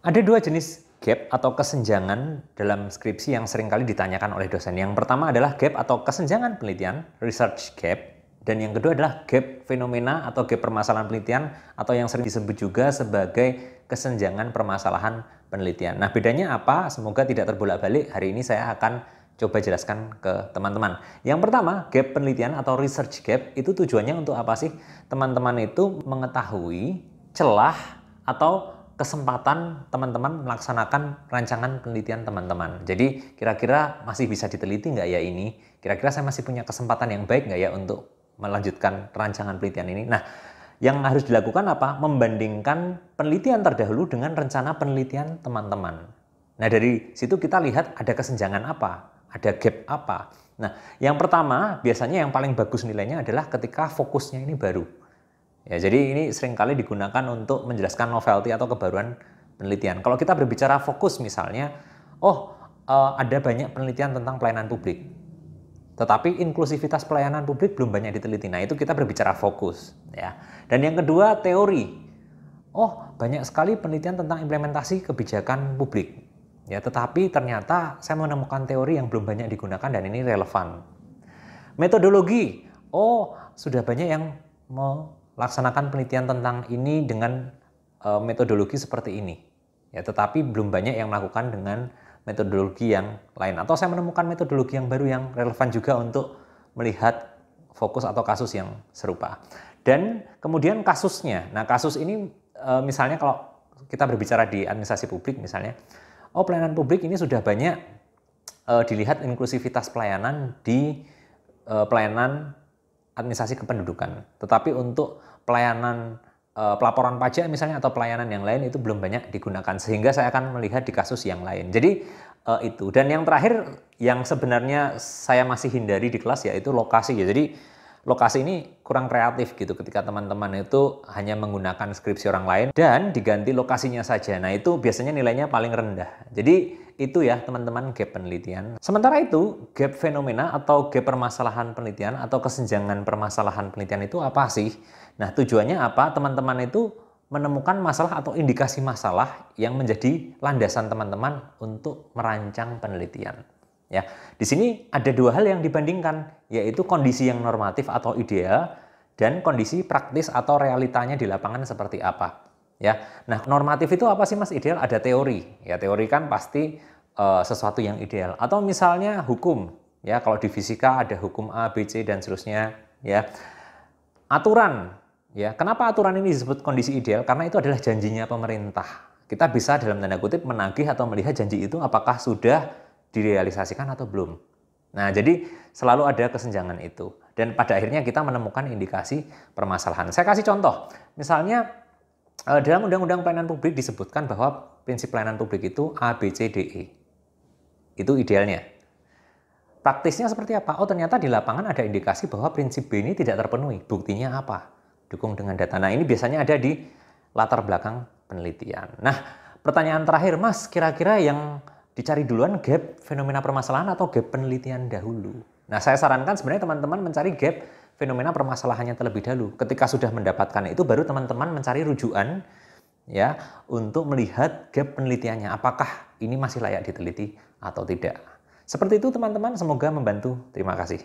Ada dua jenis gap atau kesenjangan dalam skripsi yang seringkali ditanyakan oleh dosen. Yang pertama adalah gap atau kesenjangan penelitian, research gap. Dan yang kedua adalah gap fenomena atau gap permasalahan penelitian atau yang sering disebut juga sebagai kesenjangan permasalahan penelitian. Nah, bedanya apa? Semoga tidak terbolak-balik. Hari ini saya akan coba jelaskan ke teman-teman. Yang pertama, gap penelitian atau research gap itu tujuannya untuk apa sih? Teman-teman itu mengetahui celah atau kesempatan teman-teman melaksanakan rancangan penelitian teman-teman. Jadi kira-kira masih bisa diteliti nggak ya ini? Kira-kira saya masih punya kesempatan yang baik nggak ya untuk melanjutkan rancangan penelitian ini? Nah, yang harus dilakukan apa? Membandingkan penelitian terdahulu dengan rencana penelitian teman-teman. Nah, dari situ kita lihat ada kesenjangan apa? Ada gap apa? Nah, yang pertama biasanya yang paling bagus nilainya adalah ketika fokusnya ini baru. Ya, jadi ini seringkali digunakan untuk menjelaskan novelty atau kebaruan penelitian. Kalau kita berbicara fokus misalnya, ada banyak penelitian tentang pelayanan publik, tetapi inklusivitas pelayanan publik belum banyak diteliti. Nah, itu kita berbicara fokus. Ya. Dan yang kedua, teori. Banyak sekali penelitian tentang implementasi kebijakan publik. Ya, tetapi ternyata saya menemukan teori yang belum banyak digunakan dan ini relevan. Metodologi. Sudah banyak yang melaksanakan penelitian tentang ini dengan metodologi seperti ini. Ya, tetapi belum banyak yang melakukan dengan metodologi yang lain. Atau saya menemukan metodologi yang baru yang relevan juga untuk melihat fokus atau kasus yang serupa. Dan kemudian kasusnya. Nah, kasus ini misalnya kalau kita berbicara di administrasi publik misalnya, pelayanan publik ini sudah banyak dilihat inklusivitas pelayanan di pelayanan administrasi kependudukan. Tetapi untuk pelayanan pelaporan pajak misalnya atau pelayanan yang lain itu belum banyak digunakan. Sehingga saya akan melihat di kasus yang lain. Jadi itu. Dan yang terakhir yang sebenarnya saya masih hindari di kelas yaitu lokasi ya. Jadi lokasi ini kurang kreatif gitu ketika teman-teman itu hanya menggunakan skripsi orang lain dan diganti lokasinya saja. Nah, itu biasanya nilainya paling rendah. Jadi itu ya teman-teman gap penelitian. Sementara itu gap fenomena atau gap permasalahan penelitian atau kesenjangan permasalahan penelitian itu apa sih? Nah, tujuannya apa? Teman-teman itu menemukan masalah atau indikasi masalah yang menjadi landasan teman-teman untuk merancang penelitian. Ya, di sini ada dua hal yang dibandingkan, yaitu kondisi yang normatif atau ideal dan kondisi praktis atau realitanya di lapangan seperti apa. Ya, nah normatif itu apa sih Mas? Ideal ada teori. Ya, teori kan pasti sesuatu yang ideal. Atau misalnya hukum. Ya, kalau di fisika ada hukum A, B, C dan seterusnya. Ya, aturan. Ya, kenapa aturan ini disebut kondisi ideal? Karena itu adalah janjinya pemerintah. Kita bisa dalam tanda kutip menagih atau melihat janji itu apakah sudah direalisasikan atau belum. Nah, jadi selalu ada kesenjangan itu. Dan pada akhirnya kita menemukan indikasi permasalahan. Saya kasih contoh. Misalnya dalam Undang-Undang Pelayanan Publik disebutkan bahwa prinsip pelayanan publik itu A, B, C, D, E. Itu idealnya. Praktisnya seperti apa? Ternyata di lapangan ada indikasi bahwa prinsip B ini tidak terpenuhi. Buktinya apa? Dukung dengan data. Nah, ini biasanya ada di latar belakang penelitian. Nah, pertanyaan terakhir, Mas, kira-kira yang dicari duluan gap fenomena permasalahan atau gap penelitian dahulu? Nah, saya sarankan sebenarnya teman-teman mencari gap fenomena permasalahannya terlebih dahulu. Ketika sudah mendapatkan itu, baru teman-teman mencari rujukan ya untuk melihat gap penelitiannya. Apakah ini masih layak diteliti atau tidak? Seperti itu teman-teman, semoga membantu. Terima kasih.